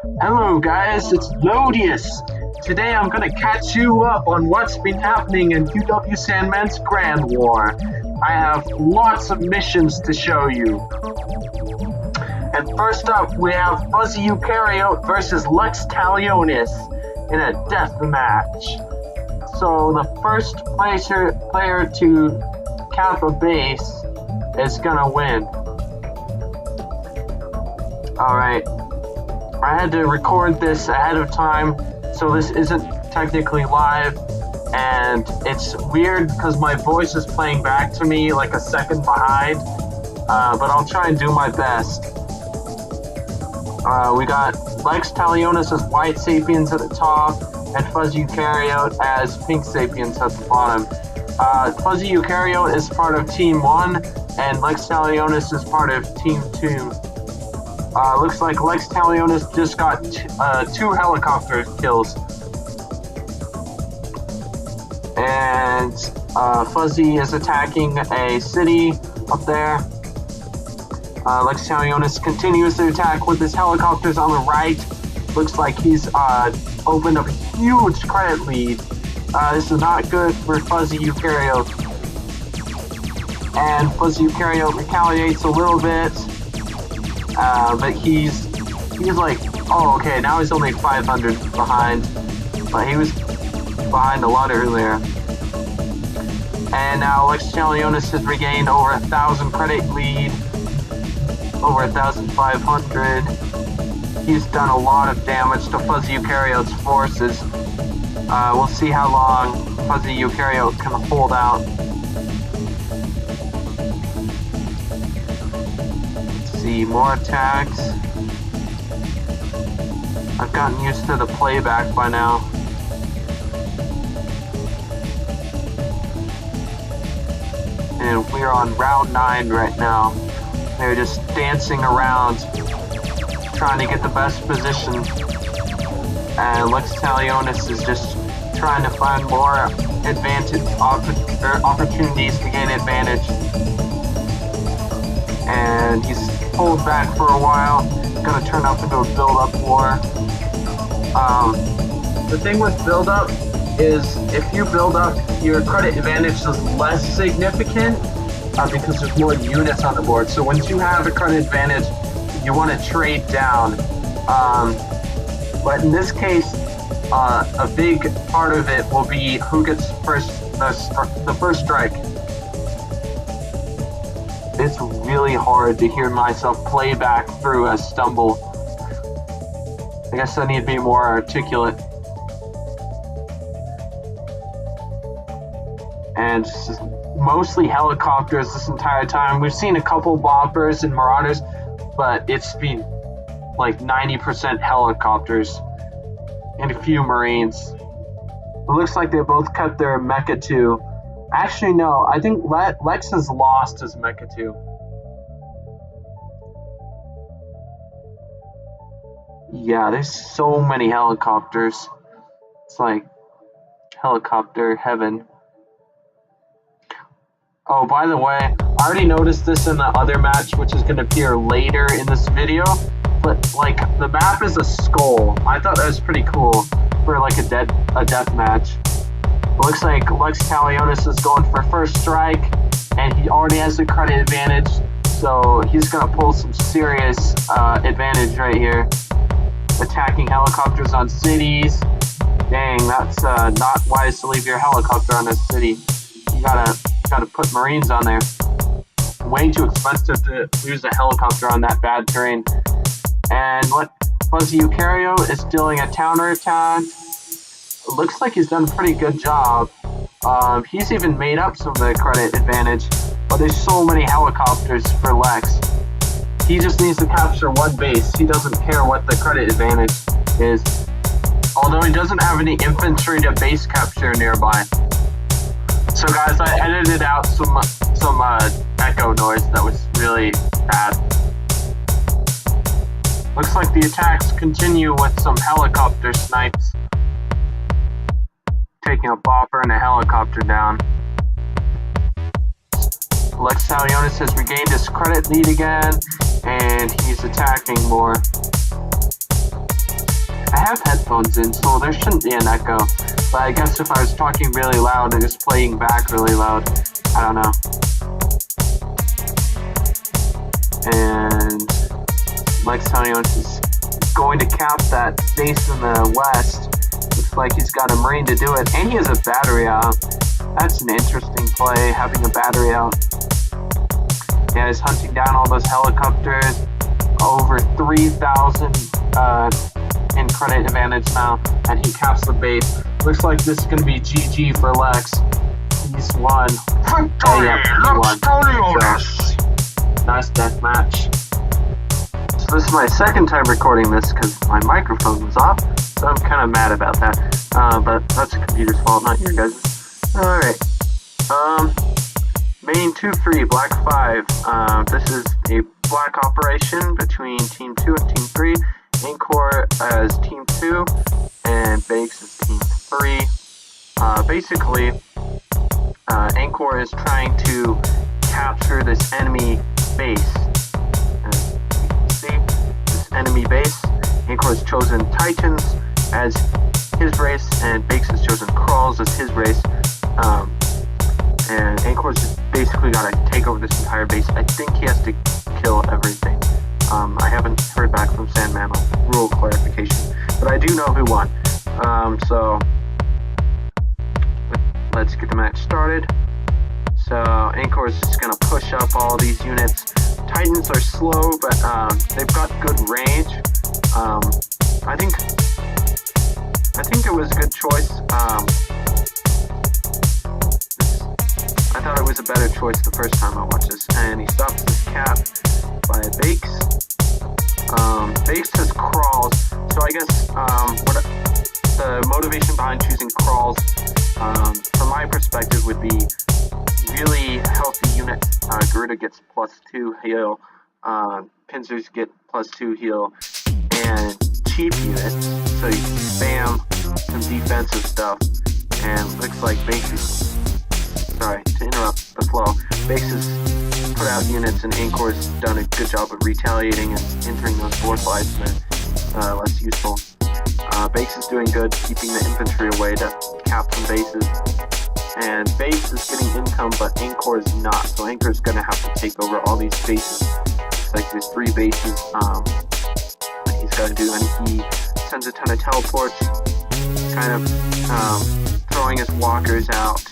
Hello guys, it's Lodius. Today I'm gonna catch you up on what's been happening in UW-Sandman's Grand War. I have lots of missions to show you. And first up, we have Fuzzy Eukaryote versus LexTalionis in a death match. So the first player to cap a base is gonna win. Alright. I had to record this ahead of time, so this isn't technically live, and it's weird because my voice is playing back to me like a second behind, but I'll try and do my best. We got LexTalionis as White Sapiens at the top, and Fuzzy Eukaryote as Pink Sapiens at the bottom. Fuzzy Eukaryote is part of Team 1, and LexTalionis is part of Team 2. Looks like LexTalionis just got 2 helicopter kills. And Fuzzy is attacking a city up there. LexTalionis continues to attack with his helicopters on the right. Looks like he's opened up a huge credit lead. This is not good for Fuzzy Eukaryote. And Fuzzy Eukaryote retaliates a little bit. But he's like, oh, okay, now he's only 500 behind, but he was behind a lot earlier. And now LexTalionis has regained over 1,000 credit lead, over 1,500. He's done a lot of damage to Fuzzy Eukaryote's forces. We'll see how long Fuzzy Eukaryote can hold out. See more attacks. I've gotten used to the playback by now. And we're on round 9 right now. They're just dancing around, trying to get the best position. And LexTalionis is just trying to find more opportunities to gain advantage. And he's pulled back for a while. It's gonna turn up into a build-up war. The thing with build-up is if you build up, your credit advantage is less significant because there's more units on the board. So once you have a credit advantage, you want to trade down. But in this case, a big part of it will be who gets the first strike. It's really hard to hear myself play back through a stumble. I guess I need to be more articulate. And just mostly helicopters this entire time. We've seen a couple boppers and marauders, but it's been like 90% helicopters and a few marines. It looks like they both cut their mecha too. Actually, no, I think Lex has lost his mecha too. Yeah, there's so many helicopters. It's like helicopter heaven. Oh, by the way, I already noticed this in the other match, which is going to appear later in this video. But, like, the map is a skull. I thought that was pretty cool for, like, a death match. Looks like LexTalionis is going for first strike, and he already has the credit advantage, so he's going to pull some serious advantage right here. Attacking helicopters on cities. Dang, that's not wise to leave your helicopter on a city. You gotta put marines on there. Way too expensive to lose a helicopter on that bad terrain. And what Fuzzy Eukaryote is doing a counterattack. It looks like he's done a pretty good job. He's even made up some of the credit advantage, but there's so many helicopters for Lex. He just needs to capture one base. He doesn't care what the credit advantage is. Although he doesn't have any infantry to base capture nearby. So guys, I edited out some echo noise that was really bad. Looks like the attacks continue with some helicopter snipes. Taking a bopper and a helicopter down. LexTalionis has regained his credit lead again, and he's attacking more. have headphones in, so there shouldn't be an echo. But I guess if I was talking really loud and just playing back really loud, I don't know. And LexTalionis is going to cap that base in the west. Looks like he's got a Marine to do it, and he has a battery out. That's an interesting play, having a battery out. Yeah, he's hunting down all those helicopters. Over 3,000 in credit advantage now, and he caps the base. Looks like this is going to be GG for Lex. He's won. Victory! LexTalionis! So, nice death match. So this is my second time recording this because my microphone was off, so I'm kind of mad about that. But that's the computer's fault, not your guys'. Alright. Main 2-3, Black 5. This is a black operation between Team 2 and Team 3. Angkor as Team 2, and Bakes as Team 3. Basically, Angkor is trying to capture this enemy base. As you can see, this enemy base. Angkor has chosen Titans as his race, and Bakes has chosen Crawls as his race. And Angkor's just basically got to take over this entire base. I think he has to kill everything. I haven't heard back from Sandman on rule clarification, but I do know who won. So let's get the match started. So Angkor is just gonna push up all these units. Titans are slow, but they've got good range. I think it was a good choice. I thought it was a better choice the first time I watched this. And he stops this cap by Bakes. Bakes has Crawls, so I guess what the motivation behind choosing Crawls, from my perspective, would be really healthy units. Garuda gets +2 heal, Pincers get +2 heal, and cheap units, so you can spam some defensive stuff. And looks like Bakes is, sorry to interrupt the flow, Bakes has put out units, and Angkor's done a good job of retaliating and entering those fortifieds that are less useful. Bakes is doing good, keeping the infantry away to cap some bases. And Bakes is getting income, but Angkor is not, so Angkor's going to have to take over all these bases. Looks like there's 3 bases that he's got to do, and he sends a ton of teleports, kind of throwing his walkers out.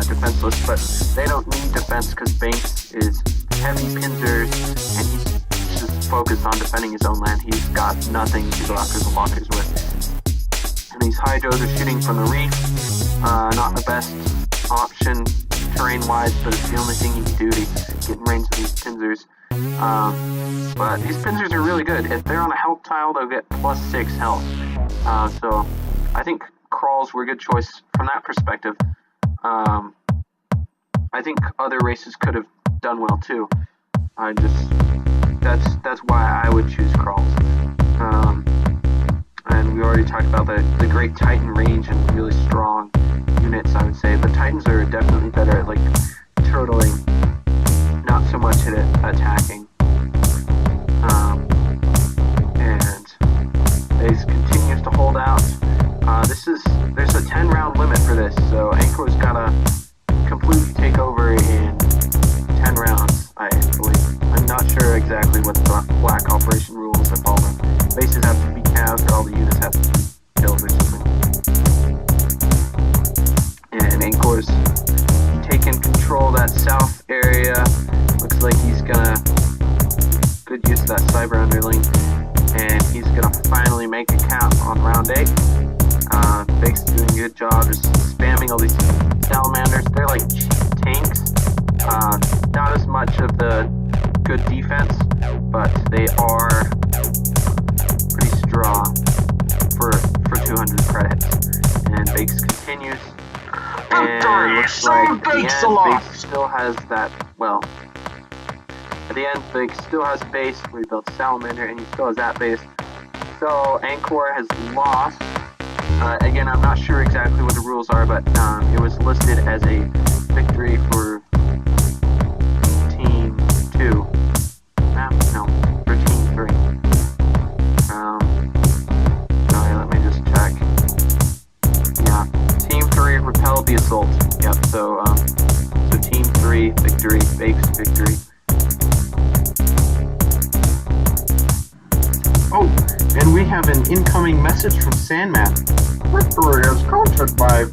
Defenseless, but they don't need defense because Bakes is heavy Pincers, and he's just focused on defending his own land. He's got nothing to go after the walkers with. And these Hydros are shooting from the reef. Not the best option terrain-wise, but it's the only thing you can do to get in range of these Pincers. But these Pincers are really good. If they're on a health tile, they'll get +6 health. So I think Crawls were a good choice from that perspective. I think other races could have done well too. That's why I would choose Crawls. And we already talked about the great Titan range and really strong units, I would say. The Titans are definitely better at like turtling, not so much at attacking. And Ace continues to hold out. There's a 10-round limit for this, so Angkor's gotta completely take over in 10 rounds, I believe. I'm not sure exactly what the black operation rules involve. Bases have to be capped, or all the units have to be killed or something. And Angkor's taking control of that south area. Looks like he's gonna good use of that cyber underling, and he's gonna finally make a cap on round 8. Bakes is doing a good job just spamming all these salamanders. They're like cheap tanks. Not as much of the good defense, but they are pretty strong for 200 credits. And Bakes continues. And looks like at the end, Bakes still has that, well, at the end, Bakes still has a base where he built Salamander, and he still has that base. So Angkor has lost. Again, I'm not sure exactly what the rules are, but it was listed as a victory for Team 2. No, for Team 3. result. Yep, so Team 3, victory, Bakes, victory. Oh, and we have an incoming message from Sandman. Victory is counted by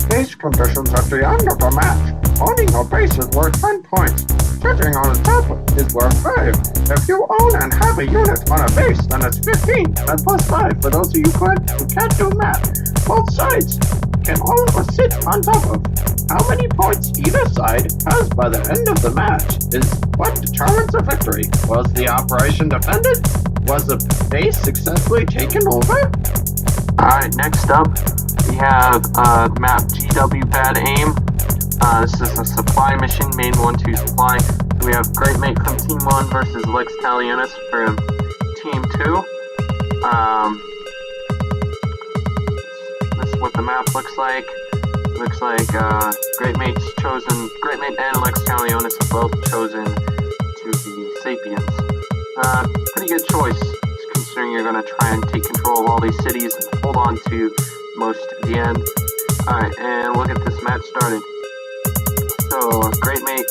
base conditions at the end of the match. Owning a base is worth 10 points. Sitting on the top is worth 5. If you own and have a unit on a base, then it's 15 and plus 5 for those of you who can't do math. Both sides can own or sit on top of. How many points either side has by the end of the match is what determines a victory. Was the operation defended? Was the base successfully taken over? Alright, next up, we have map GW Bad Aim. This is a supply mission, main 1-2 supply. So we have Great Mate from Team 1 versus LexTalionis from Team 2. This is what the map looks like. Looks like Great Mate and LexTalionis are both chosen to be Sapiens. Pretty good choice, considering you're going to try and take control of all these cities and hold on to most at the end. Alright, and we'll get this match started. So, Great Mate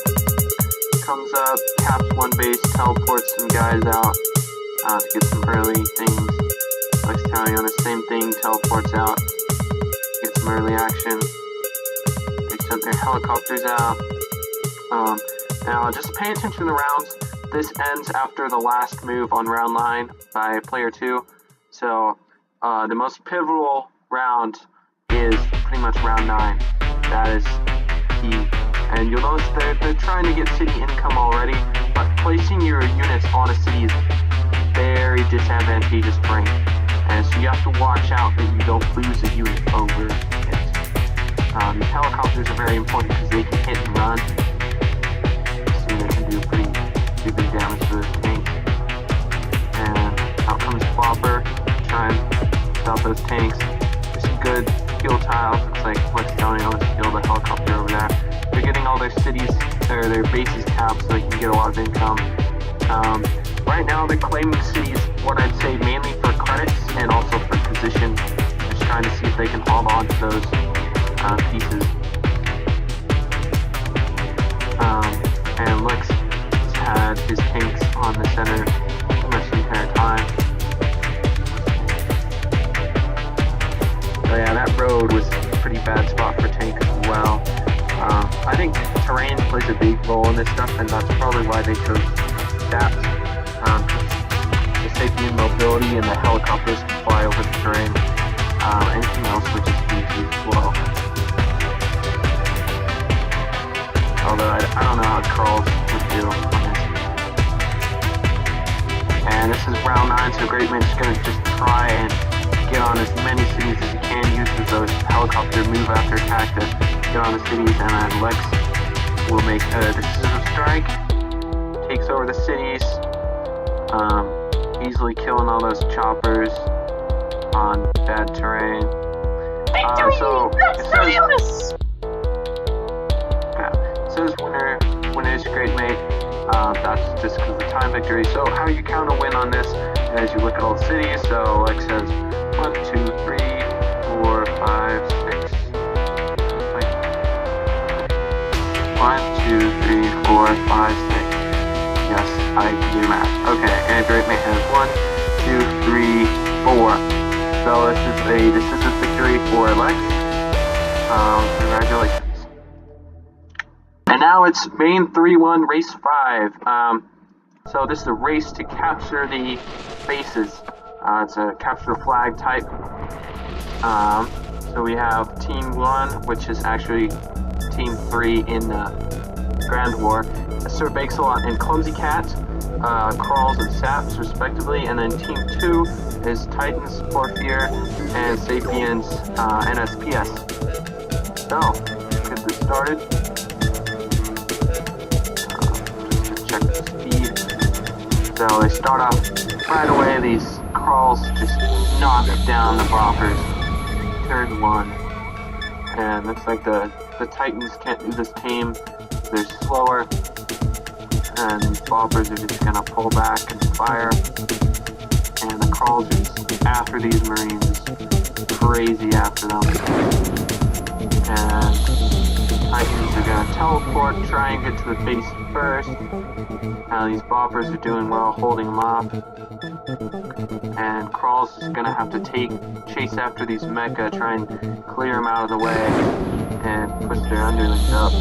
comes up, caps one base, teleports some guys out to get some early things. LexTalionis, same thing, teleports out, get some early action. They sent their helicopters out. Now, just pay attention to the rounds. This ends after the last move on round 9 by player 2. So, the most pivotal round is pretty much round 9. That is key. And you'll notice they're trying to get city income already, but placing your units on a city is very disadvantageous terrain. And so you have to watch out that you don't lose a unit over it. These helicopters are very important because they can hit and run. So they can do pretty big damage to this tank. And out comes Bopper, try and stop those tanks. There's some good kill tiles. Looks like LexTalionis killed a helicopter over there. They're getting all their cities, or their bases capped so they can get a lot of income. Right now they're claiming cities, what I'd say mainly for credits and also for position. Just trying to see if they can hold on to those pieces. And Lex has had his tanks on the center pretty much the entire time. So yeah, that road was a pretty bad spot for tanks as well. I think terrain plays a big role in this stuff, and that's probably why they chose that. The safety and mobility, and the helicopters can fly over the terrain. Anything else would just be too slow. Although I don't know how Carl's would do on this. And this is round 9, so Great Mate's going to just try and get on as many cities as he can, uses those helicopter move after attack to get on the cities, and then Lex will make a decisive strike, takes over the cities, easily killing all those choppers on bad terrain. So it says winner's Great Mate. That's just because of the time victory. So how you count a win on this as you look at all the cities. So Lex says 1, 2, 3, 4, 5, 6. 1, 2, 3, 4, 5, 6. Yes, I can do math. Okay, and Great Mate has 1, 2, 3, 4. So this is a decisive victory for Lex. Congratulations. And now it's main 3-1 race 5. So this is a race to capture the bases. It's a capture flag type. So we have Team 1, which is actually Team 3 in Grand War. SirBakesaLot and Clumsy Cat, Crawls and Saps respectively, and then Team 2 is Titans, Porphyr, and Sapiens, NSPS. So, let's get this started. Just check the speed. So they start off right away, these Crawls just knock down the Boppers. Turn 1. And looks like the Titans can't do this tame. They're slower, and these Boppers are just gonna pull back and fire. And the Crawls are just after these Marines, crazy after them. And the Titans are gonna teleport, try and get to the base first. Now these boppers are doing well, holding them off. And Crawls is gonna have to chase after these mecha, try and clear them out of the way, and push their underlings up.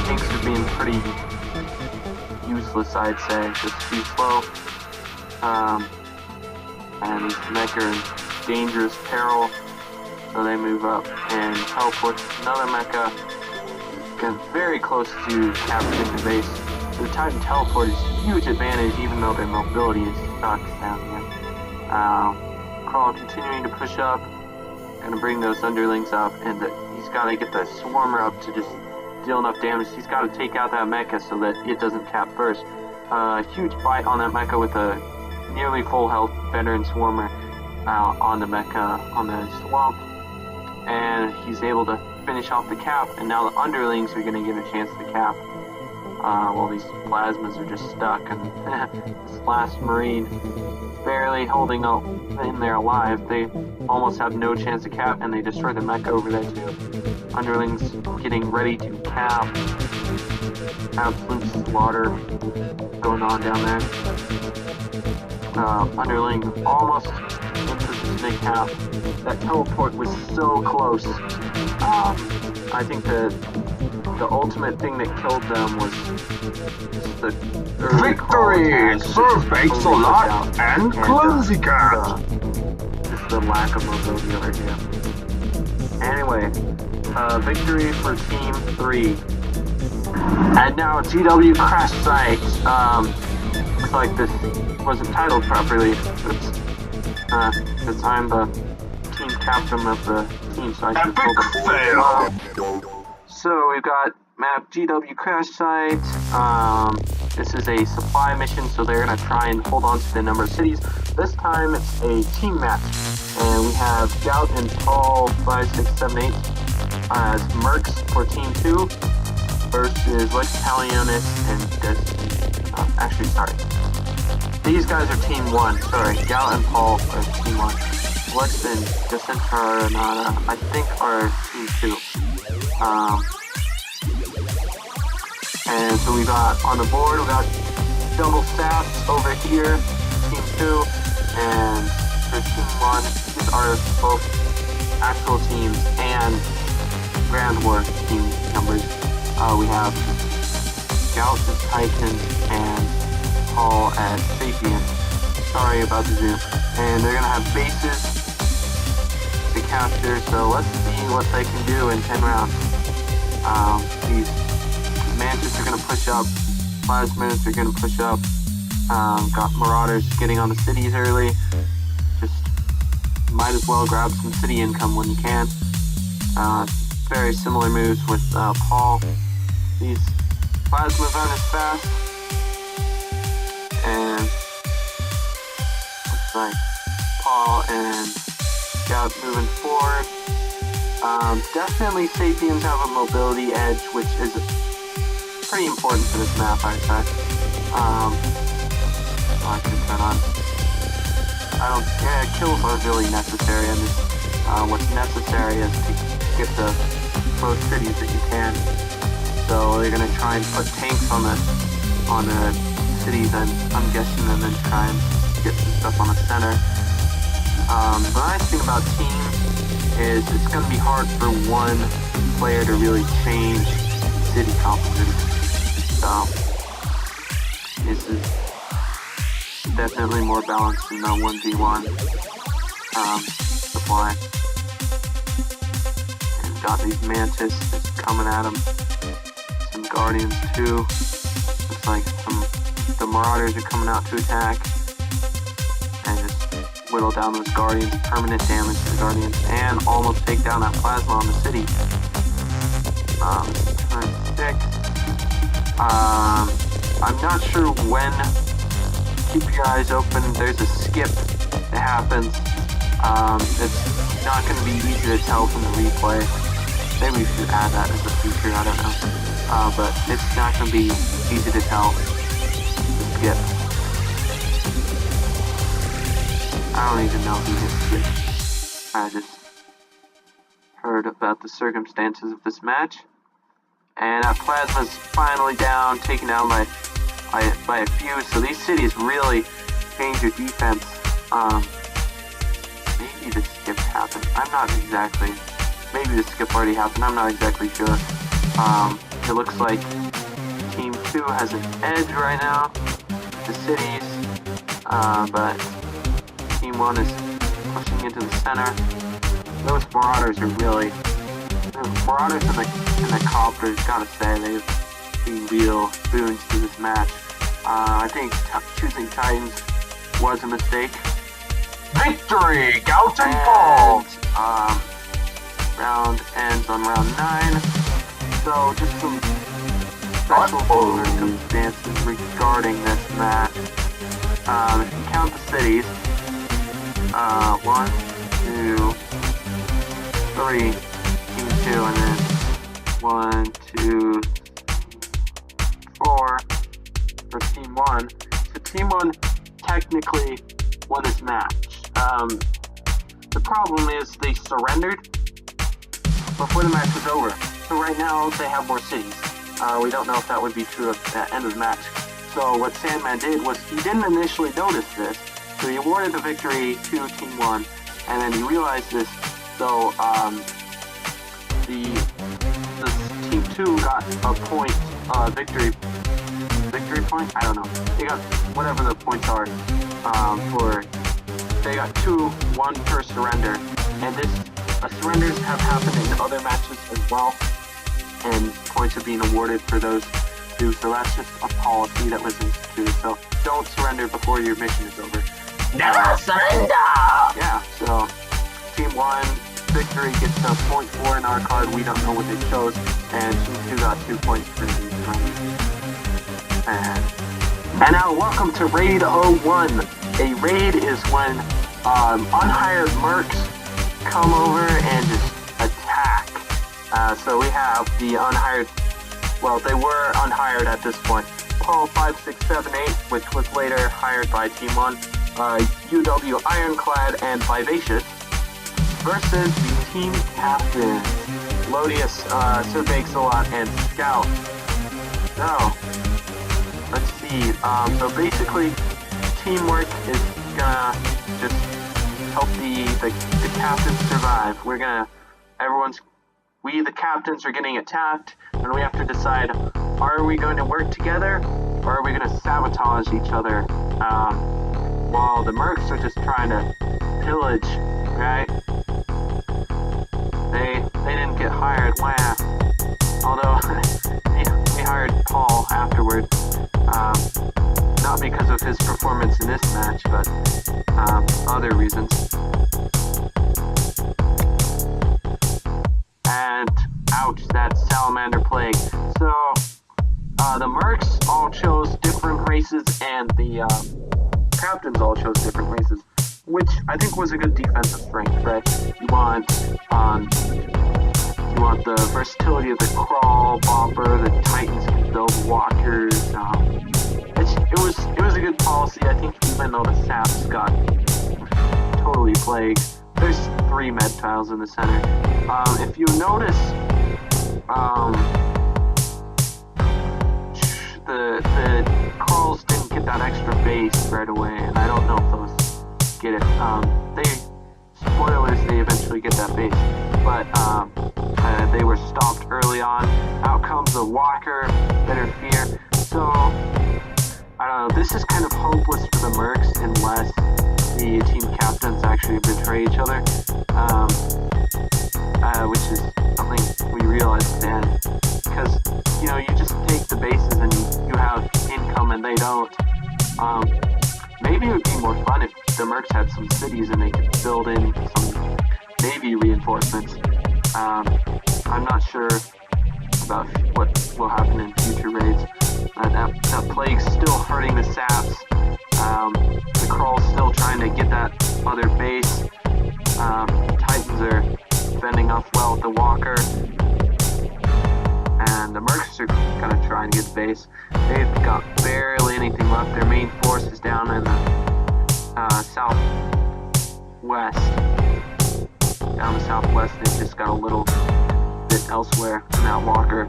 Tanks are being pretty useless, I'd say, just too slow. And these mecha are in dangerous peril, so they move up and teleport another mecha. Getting very close to capturing the base. The Titan teleport is a huge advantage, even though their mobility is stuck down here. Crawl continuing to push up, gonna bring those underlings up, and he's gotta get the swarmer up to just deal enough damage. He's gotta take out that mecha so that it doesn't cap first. Huge bite on that mecha with a nearly full health veteran swarmer on the mecha on the swamp, and he's able to finish off the cap, and now the underlings are gonna get a chance to cap. While these plasmas are just stuck, and this last marine barely holding up in there alive. They almost have no chance to cap, and they destroy the mecha over there too. Underlings getting ready to cap. Absolute slaughter going on down there. Underling almost into this big cap. That teleport was so close. I think the ultimate thing that killed them was the Victory! SirBakesaLot and GOUT! Just the lack of mobility over here. Anyway, victory for Team 3. And now GW crash site. Looks like this wasn't titled properly. Because I'm the team captain of the team, so I should Epic fail! So we've got map GW crash site. This is a supply mission, so they're gonna try and hold on to the number of cities. This time it's a team match, and we have GOUT and Paul 5678 as Mercs for Team 2 versus LexTalionis and actually, sorry. These guys are Team 1. Sorry, GOUT and Paul are Team 1. Lex and Desinternauta, I think, are Team 2. And so we got on the board, we got double staffs over here, Team 2, and for Team 1, these are both actual teams and Grand War team numbers. We have GOUT as Titan and Paul as Sapien. Sorry about the zoom. And they're gonna have bases to capture, so let's see what they can do in 10 rounds. These Mantis are gonna push up, Plasmids are gonna push up, got Marauders getting on the cities early. Just might as well grab some city income when you can. Very similar moves with Paul. These Plasmids aren't as fast, and looks like Paul and GOUT moving forward. Definitely Sapiens have a mobility edge, which is pretty important for this map, I'd say. I can turn on. Kills aren't really necessary. I mean, what's necessary is to get the most cities that you can. So they're gonna try and put tanks on the cities, and I'm guessing, and then try and get some stuff on the center. The nice thing about teams is it's going to be hard for one player to really change city composition. So this is definitely more balanced than the 1v1 supply. And got these Mantis just coming at them. Some Guardians too. Looks like the Marauders are coming out to attack. And just whittle down those Guardians, permanent damage to the Guardians, and almost take down that plasma on the city. Turn 6. I'm not sure when. Keep your eyes open. There's a skip that happens. It's not going to be easy to tell from the replay. Maybe we should add that as a feature, I don't know. But it's not going to be easy to tell the skip. I don't even know if he hit skip. I just heard about the circumstances of this match. And Plasma's finally down, taken down by a few. So these cities really change your defense. Maybe the skip happened. I'm not exactly. Maybe the skip already happened. I'm not exactly sure. It looks like Team 2 has an edge right now. The cities, but Team 1 is pushing into the center. Those Marauders are really. The Marauders and the Copters, gotta say, they've been real boons to this match. I think choosing Titans was a mistake. Victory! GOUT and Paul! Round ends on round 9. So just some special circumstances regarding this match. If you count the cities, 1, 2, 3, Team 2, and then 1, 2, 4 for Team 1. So Team 1 technically won this match. The problem is they surrendered before the match was over. So right now they have more cities. We don't know if that would be true at the end of the match. So what Sandman did was he didn't initially notice this. So he awarded the victory to Team 1, and then he realized this. So the Team 2 got a point, victory point? I don't know. They got whatever the points are they got 1 per surrender, and surrenders have happened in other matches as well, and points are being awarded for those too. So that's just a policy that was instituted. So don't surrender before your mission is over. Never surrender! Yeah. So Team 1 victory gets a 0.4 in rCard. We don't know what they chose, and Team 2 got 2 points for these rounds. And now welcome to Raid 01. A raid is when unhired mercs come over and just attack. So we have the unhired, well, they were unhired at this point. Paul 5678, which was later hired by Team 1, UW Ironclad and Vivacious, versus the team captains, Lodius, SirBakesaLot, and Scout. So, let's see. So basically, teamwork is gonna just help the captains survive. We the captains are getting attacked, and we have to decide, are we going to work together, or are we going to sabotage each other? While the mercs are just trying to pillage, right? They didn't get hired, wow. Although, we hired Paul afterward. Not because of his performance in this match, but other reasons. And ouch, that salamander plague. So the mercs all chose different races, and the captains all chose different races, which I think was a good defensive strength, right? You want the versatility of the crawl bomber. The Titans can build walkers. It was a good policy. I think even though the saps got totally plagued, there's 3 med tiles in the center. If you notice, the crawls didn't get that extra base right away, and I don't know if those get it. Spoilers, they eventually get that base, but they were stopped early on. Out comes the walker, better fear. So I don't know, this is kind of hopeless for the mercs unless the team captains actually betray each other, which is something we realized at the end. Because, you just take the bases and you have income and they don't. Maybe it would be more fun if the mercs had some cities and they could build in some navy reinforcements. I'm not sure about what will happen in future raids. That plague's still hurting the saps. The crawl's still trying to get that other base. Titans are fending off well with the walker. And the mercs are gonna try and get the base. They've got barely anything left. Their main force is down in the southwest. down the southwest. They just got a little bit elsewhere in that walker.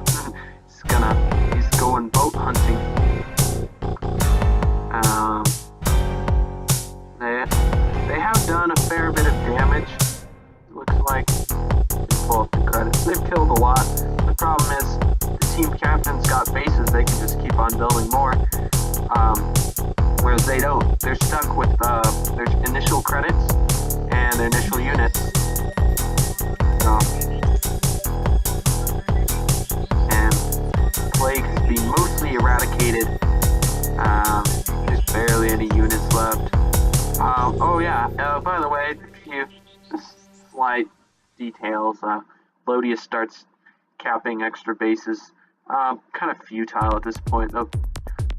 He's going boat hunting. They have done a fair bit of damage. It looks like. Pull up the credits. They've killed a lot. The problem is the team captains got bases. They can just keep on building more. Whereas they don't. They're stuck with their initial credits and their initial units. And plague has been mostly eradicated. There's barely any units left. Oh yeah, by the way, just slight details. Lodius starts capping extra bases. Kind of futile at this point. The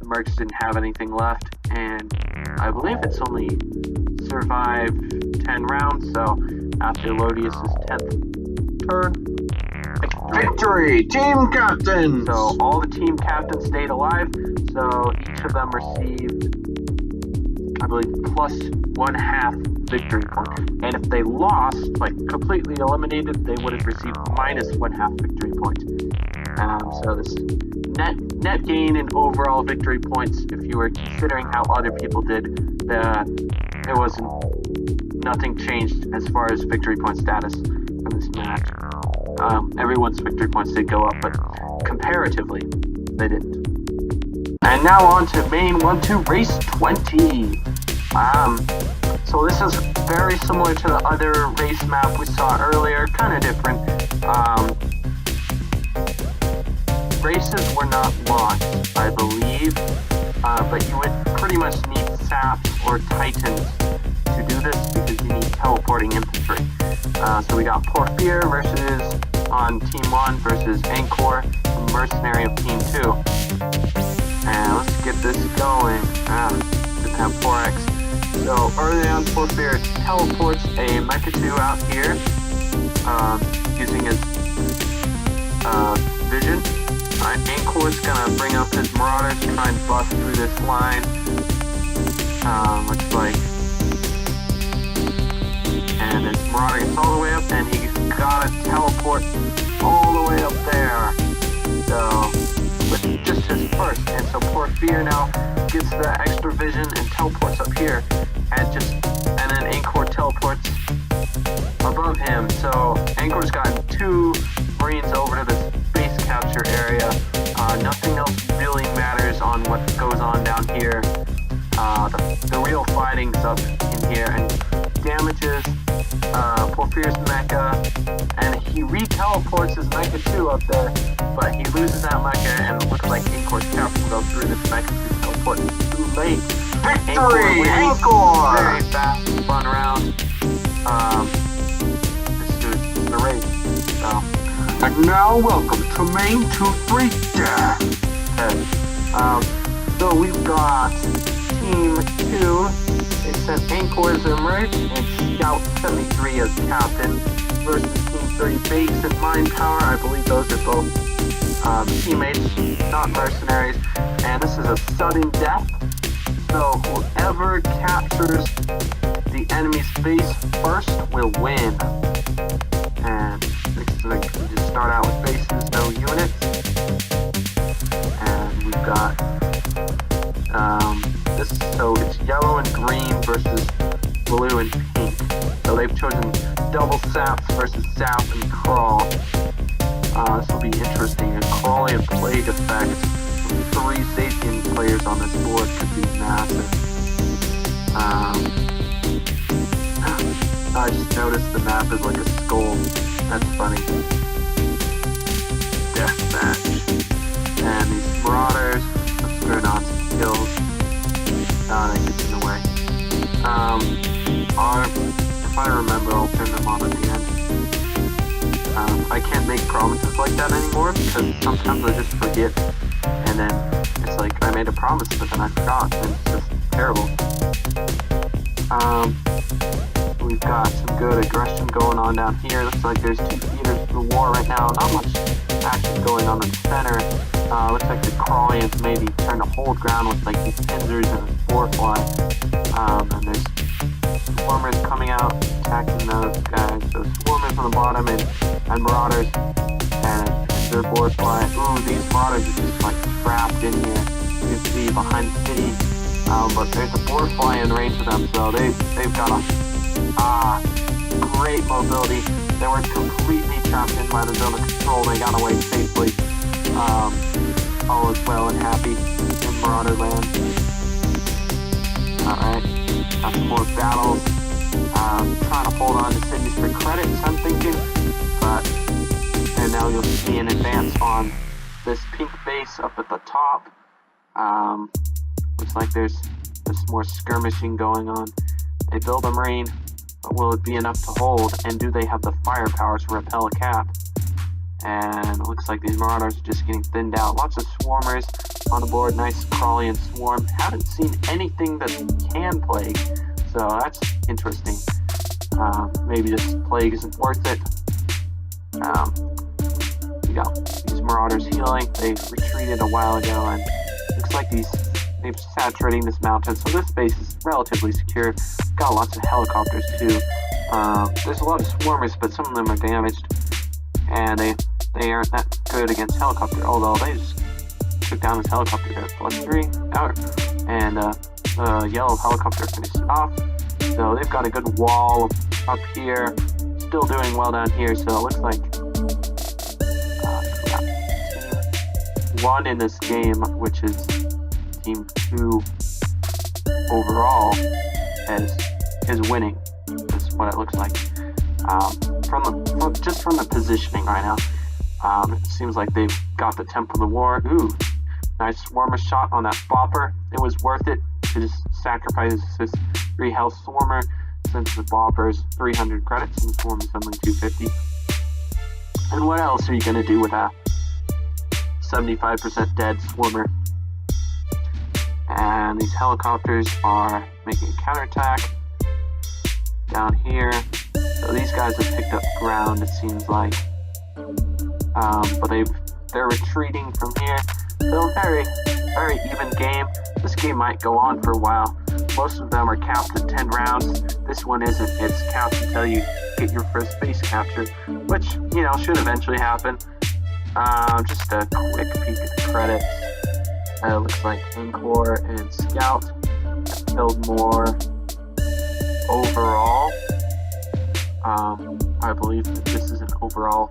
mercs didn't have anything left, and I believe it's only survived 10 rounds, so after Lodius' 10th turn, Victory, team captains! So all the team captains stayed alive, so each of them received, I believe, plus 1/2 victory point. And if they lost, like completely eliminated, they would have received minus 1/2 victory point. So this net gain in overall victory points, if you were considering how other people did, there wasn't, nothing changed as far as victory point status from this match. Everyone's victory points did go up, but comparatively, they didn't. And now on to main 1-2 race 20. So this is very similar to the other race map we saw earlier, kind of different. Races were not lost, I believe, but you would pretty much need saps or titans to do this because you need teleporting infantry. So we got Porphyr on Team 1 versus Angkor, mercenary of Team 2. And let's get this going. Just have 4x. So early on, Porphyr teleports a Mecha 2 out here, using his vision. Angkor's gonna bring up his Marauders to try and bust through this line. Looks like. And his Marauder gets all the way up, and he's gotta teleport all the way up there. So, with just his first. And so Porphyr now gets the extra vision and teleports up here. And then Angkor teleports above him. So Angkor's gotten 2 Marines over to this base capture area. Nothing else really matters on what goes on down here. The real fighting's up in here and damages Porphyr's mecha, and he re-teleports his mecha 2 up there, but he loses that mecha, and it looks like Angkor's captain will go through this mecha 2 teleport. It's too late. Victory, Angkor! Very fast, fun round. This is the race. So. And now welcome to main 2-3 death. Okay. So we've got Team 2. They sent Angkor as their merc and Scout 73 as captain versus Team 3 Bakes and Mind Power. I believe those are both teammates, not mercenaries. And this is a sudden death. So whoever captures the enemy's base first will win. And we just start out with bases, no units. And we've got this, so it's yellow and green versus blue and pink. So they've chosen double saps versus zap and crawl. This will be interesting. A crawling and plague effect. 3 Sapien players on this board could be massive. I just noticed the map is like a skull. That's funny. Deathmatch. And these Marauders, let's turn on some kills. That gets in the way. If I remember, I'll turn them on at the end. I can't make promises like that anymore because sometimes I just forget. And then it's like I made a promise, but then I forgot, and it's just terrible. We've got some good aggression going on down here. Looks like there's 2 theaters of the war right now. Not much action going on in the center. Looks like the Crawlians maybe trying to hold ground with like these Pinzers and a Sporefly. And there's Swarmers coming out, attacking those guys. So Swarmers on the bottom and Marauders. And the board fly. Ooh, these Marauders are just like trapped in here. You can see behind the city. But there's a board fly in range of them, so they've got a great mobility. They were completely trapped in by the zone of control. They got away safely. All is well and happy in Marauder land. Alright, got some more battles. Trying to hold on to cities for credits, I'm thinking. And now you'll see an advance on this pink base up at the top. Looks like there's more skirmishing going on. They build a marine, but will it be enough to hold? And do they have the firepower to repel a cap? And it looks like these Marauders are just getting thinned out. Lots of Swarmers on the board. Nice Crawly and Swarm. Haven't seen anything that can Plague, so that's interesting. Maybe this Plague isn't worth it. You got these Marauders healing. They retreated a while ago, and looks like they're saturating this mountain, so this base is relatively secure. Got lots of helicopters too. There's a lot of Swarmers, but some of them are damaged, and they aren't that good against helicopter, although they just took down this helicopter at +3, and the yellow helicopter finished it off. So they've got a good wall up here, still doing well down here, so it looks like team 1 in this game, which is team 2 overall, is winning, is what it looks like. Just from the positioning right now, it seems like they've got the tempo of the war. Ooh, nice Swarmer shot on that Bopper. It was worth it to just sacrifice this 3 health Swarmer, since the Bopper's 300 credits and the Swarm is only 250. And what else are you going to do with a 75% dead Swarmer? And these helicopters are making a counterattack down here. So these guys have picked up ground, it seems like. But they're retreating from here. So very, very even game. This game might go on for a while. Most of them are capped at 10 rounds. This one isn't. It's capped until you get your first base capture, which, should eventually happen. Just a quick peek at the credits. It looks like Angkor and Scout have killed more overall. I believe that this is an overall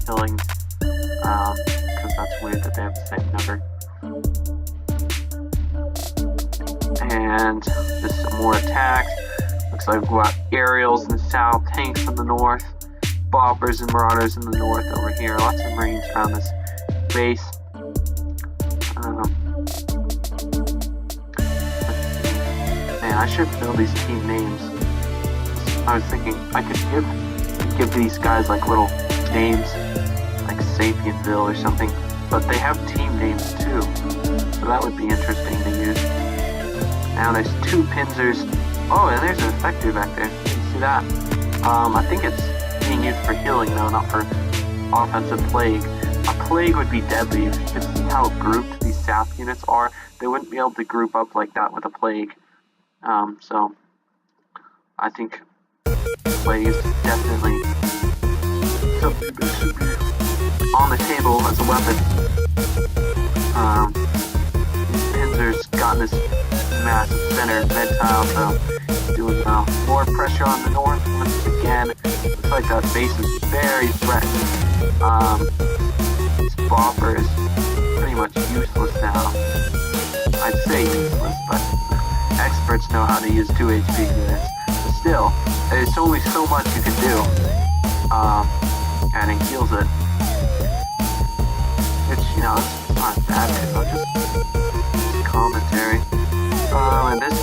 killing, because that's weird that they have the same number. And just some more attacks. Looks like we've got aerials in the south, tanks in the north, Boppers and Marauders in the north over here. Lots of Marines around this base. Man, I should know these team names. I was thinking I could give these guys like little names, like Sapienville or something, but they have team names too, so that would be interesting to use. Now there's 2 Pinzers. Oh, and there's an effector back there. You can see that. I think it's being used for healing though, not for offensive Plague. A Plague would be deadly. If you could see how grouped these SAP units are, they wouldn't be able to group up like that with a Plague. So I think Plague is definitely something that should be on the table as a weapon. Pinzer's got this massive center med tile, so doing well. More pressure on the north once again. Looks like that base is very threatened. This Bopper is pretty much useless now. I'd say useless, but experts know how to use 2 HP units. But still, there's only so much you can do. And it heals it. Which, it's not bad, just commentary. And this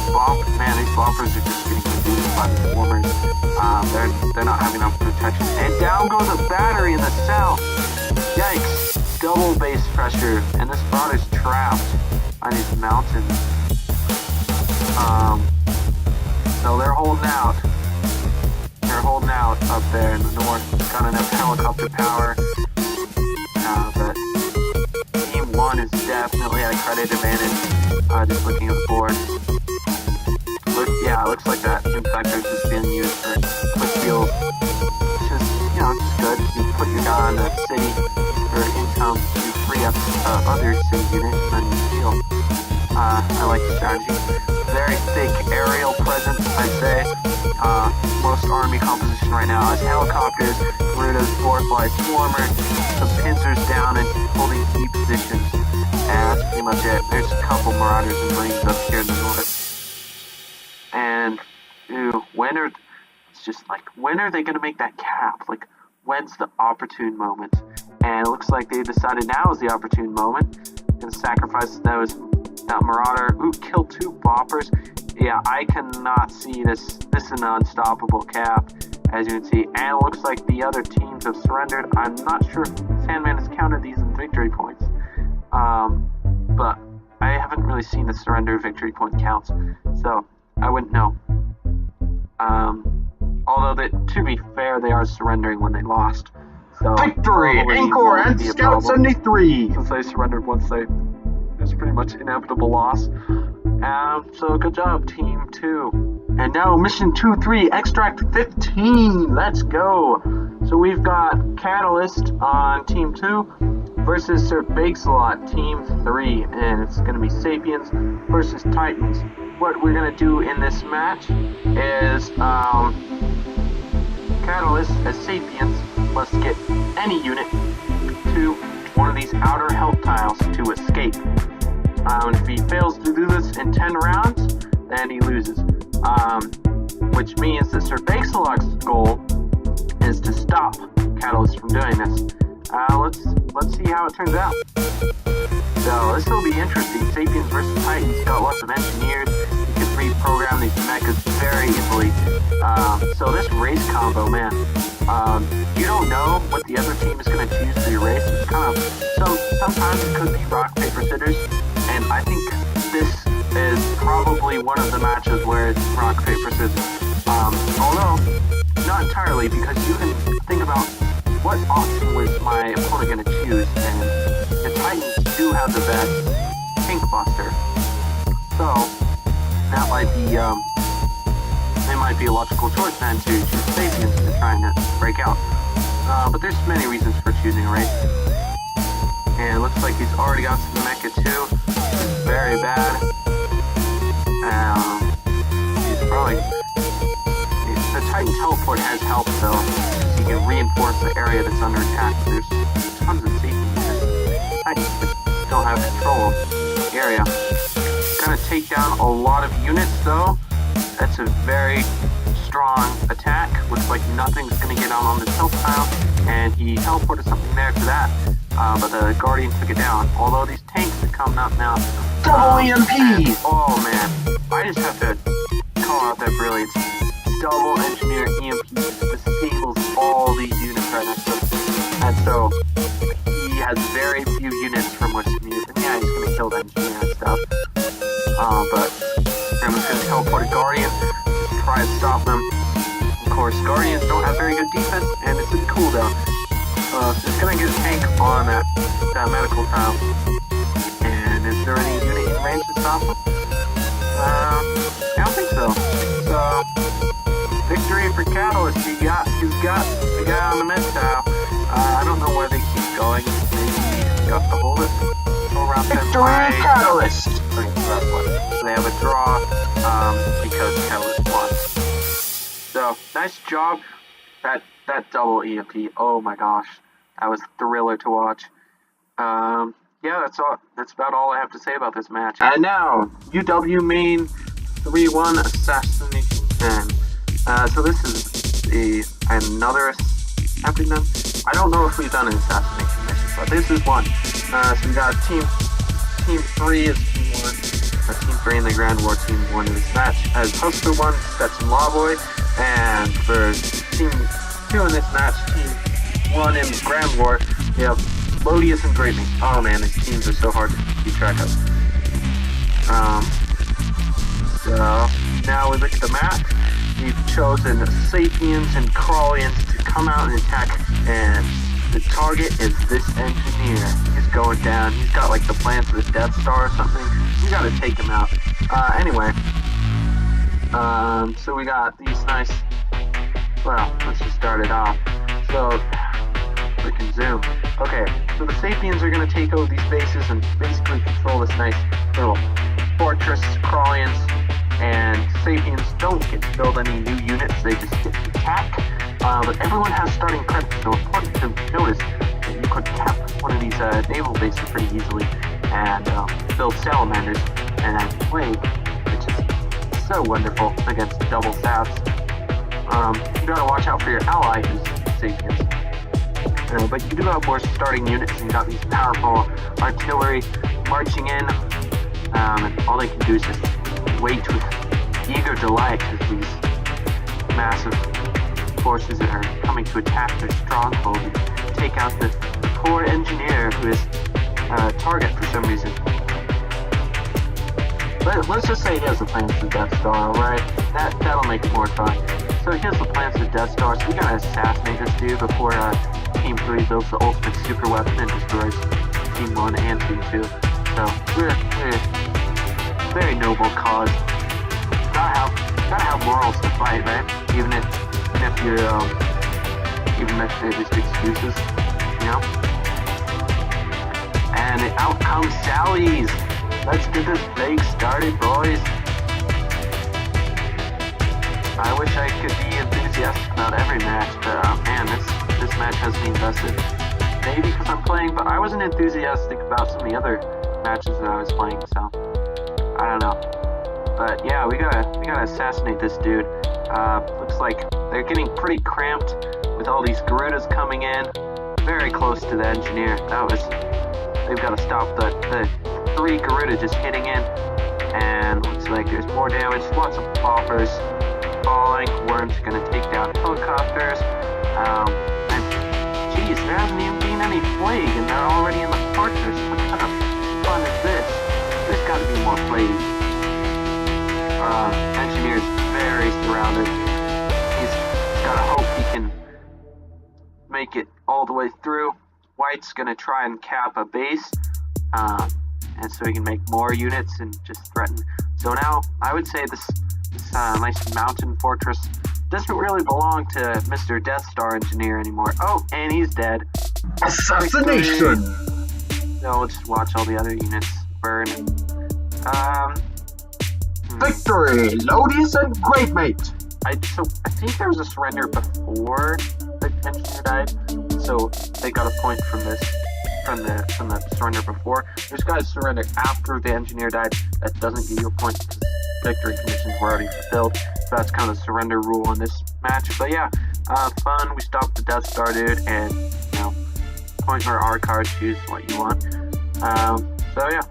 these Boppers are just getting reduced by the Swarmers. They're not having enough protection. And down goes a battery in the south. Yikes. Double base pressure. And this Marauder's trapped on these mountains. So they're holding out. They're holding out up there in the north. Got enough helicopter power. But Team 1 is definitely at a credit advantage. Just looking at the board. Yeah, it looks like that infector is just being used for quick heals. Which is, you know, just good. You put your guy on a city or income, you free up other city units, and then you heal. I like the strategy. Very thick aerial presence, I'd say. Most army composition right now is helicopters, Garudas, Borefly, Swarmer, some pincers down and holding key positions. And that's pretty much it. There's a couple Marauders and Marines up here in the north. And, when are they going to make that cap? Like, when's the opportune moment? And it looks like they decided now is the opportune moment. Gonna sacrifice that Marauder. Ooh, kill 2 boppers. Yeah, I cannot see this. This is an unstoppable cap, as you can see. And it looks like the other teams have surrendered. I'm not sure if Sandman has counted these in victory points. But I haven't really seen the surrender victory point counts, so I wouldn't know. Although, to be fair, they are surrendering when they lost. So Victory! Angkor and Scout 73! Since they surrendered once it's pretty much inevitable loss. So good job, Team 2. And now Mission 2-3, Extract 15. Let's go. So we've got Catalyst on Team 2 versus SirBakesaLot, Team 3. And it's going to be Sapiens versus Titans. What we're going to do in this match is Catalyst, as Sapiens, must get any unit to one of these outer health tiles to escape. If he fails to do this in 10 rounds, then he loses. Which means that SirBakesaLot's goal is to stop Catalyst from doing this. Let's see how it turns out. So this will be interesting. Sapiens versus Titans got lots of engineers. You can reprogram these mechas very easily. So this race combo, man, you don't know what the other team is going to choose for your race. It's kind of sometimes it could be rock paper scissors, and I think this is probably one of the matches where it's rock paper scissors. Although not entirely, because you can think about what option was my opponent going to choose, and the Titans do have the best pink buster, so that might be it might be a logical choice then to choose Sapiens to trying to break out. But there's many reasons for choosing a race. And it looks like he's already got some mecha too. It's very bad. He's probably... The Titan teleport has helped though. So you can reinforce the area that's under attack. There's tons of safety units. Titans just don't have control of the area. Gonna take down a lot of units though. That's a very strong attack. Looks like nothing's going to get on this health tile, and he teleported something there to that, but the Guardian took it down. Although these tanks are coming up now. Double EMP! Oh man, I just have to call out that brilliance. Double engineer EMP disables all these units right next to him. And so, he has very few units from which to use. And yeah, he's going to kill the engineer and stuff. But I'm just going to teleport a Guardian, just try to stop them. Of course, Guardians don't have very good defense, and it's in cooldown. So it's going to get a tank on that medical tile. And is there any unit in range to stop him? I don't think so. So, victory for Catalyst. He's got the guy on the med tile. I don't know where they keep going. Maybe he got to hold it. Go around Victory Catalyst! So they have a draw because Catalyst won. So, nice job. That double EMP. Oh my gosh. That was a thriller to watch. Yeah, that's all. That's about all I have to say about this match. And now, UW main 3-1 assassination 10. So this is another happening then. I don't know if we've done an assassination mission, but this is one. So we got team 3 is team 1. Team 3 in the Grand War, team 1 in this match. As Huster 1, that's Lavoy. And for team 2 in this match, team 1 in Grand War, we have Lodius and Greatney. Oh man, these teams are so hard to keep track of. So now we look at the map. We've chosen Sapiens and Crawlians to come out and attack, and the target is this engineer. He's going down. He's got like the plans for the Death Star or something. We gotta take him out. Anyway, So we got these nice, well, let's just start it off. So, we can zoom. Okay, so the Sapiens are going to take over these bases and basically control this nice little fortress, Crawlians, and Sapiens don't get to build any new units, they just get to attack. But everyone has starting credits, so important to notice that you could cap one of these naval bases pretty easily and build salamanders and plague, which is so wonderful against double stabs. You gotta watch out for your ally who's Sapiens. But you do have more starting units, and you got these powerful artillery marching in, and all they can do is just wait with eager delight as these massive forces that are coming to attack their stronghold and take out the poor engineer who is a target for some reason. Let's just say he has the plans for Death Star, alright? That'll make it more fun. So he has the plans for Death Star, so we gotta assassinate this dude before Team 3 builds the ultimate super weapon and destroys Team 1 and Team 2. So, we're very noble cause. Gotta have morals to fight, right? Even if they're just excuses, you know? And out comes Sally's! Let's get this bake started, boys! I wish I could be enthusiastic about every match, but man, this match has me invested. Maybe because I'm playing, but I wasn't enthusiastic about some of the other matches that I was playing, so I don't know. But yeah, we gotta assassinate this dude. Looks like they're getting pretty cramped with all these Garudas coming in, very close to the engineer. They've got to stop the 3 Garuda just hitting in, and looks like there's more damage. Lots of boppers falling. Worms are gonna take down helicopters. And geez, there hasn't even been any plague, and they're already in the fortress. What kind of fun is this? There's got to be more plague. Engineer's very surrounded. He's gotta hope he can make it all the way through. White's gonna try and cap a base, and so he can make more units and just threaten. So now, I would say this nice mountain fortress doesn't really belong to Mr. Death Star Engineer anymore. Oh, and he's dead. Assassination! No, let's watch all the other units burn. Victory! Lodius and Greatmate! I think there was a surrender before the engineer died, so they got a point from this, from the surrender before. There's guys surrender after the engineer died. That doesn't give you a point because victory conditions were already fulfilled. So that's kind of the surrender rule in this match. But yeah, fun. We stopped the Death Star dude, and you know, point for rCard, choose what you want. So yeah.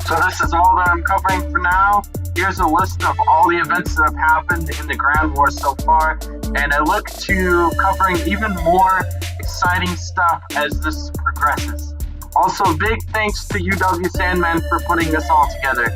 So this is all that I'm covering for now. Here's a list of all the events that have happened in the Grand War so far, and I look to covering even more exciting stuff as this progresses. Also, big thanks to UW-Sandman for putting this all together.